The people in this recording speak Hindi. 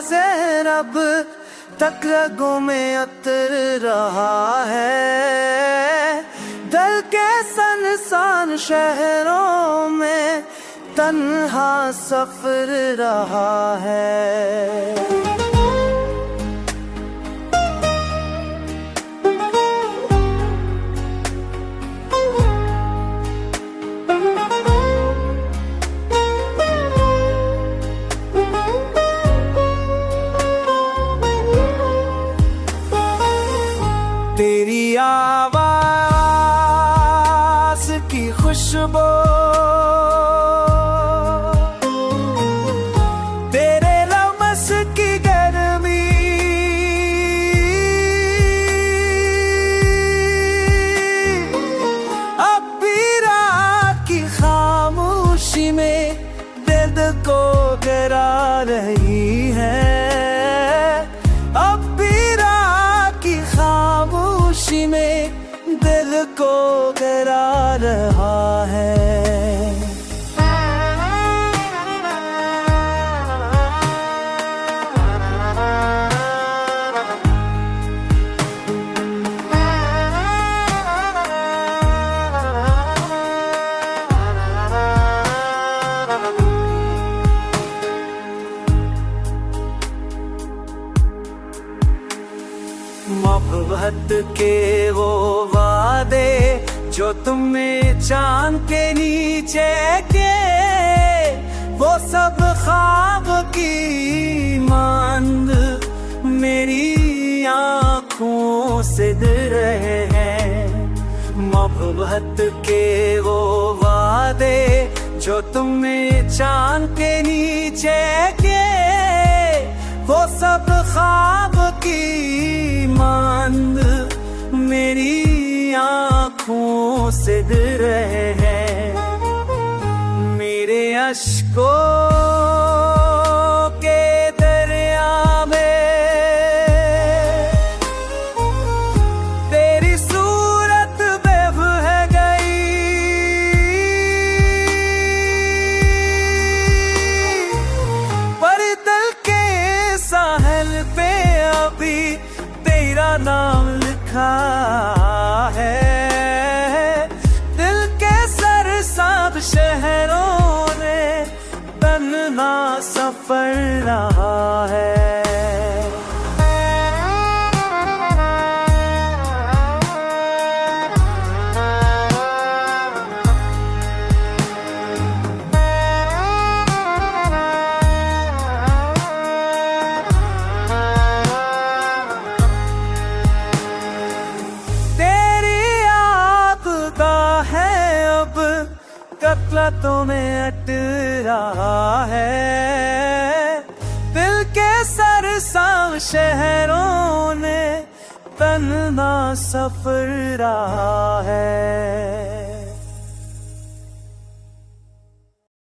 से रब तक रगों में उतर रहा है। दिल के सनसान शहरों में तन्हा सफर रहा है। तेरी आवाज़ की खुशबू, तेरे लम्स की गर्मी, अब भी रात की खामोशी में दर्द को गिरा रही है। में दिल को गिरा रहा है। मोहब्बत के वो वादे जो तुमने चांद के नीचे के, वो सब ख्वाब की मांद मेरी आँखों से दिल रहे हैं। मोहब्बत के वो वादे जो तुमने चांद के नीचे के, वो सब ख्वाब की मांद मेरी आँखों से दिल रहे हैं। मेरे अश्कों के दरिया में तेरी सूरत बह गई। पर दिल के साहिल पे अभी तेरा नाम लिखा है। दिल के सरसाब शहरों ने तन्हा सफर रहा है। कतलातों में अट रहा है। दिल के सरसां शहरों ने तन्हा सफर रहा है।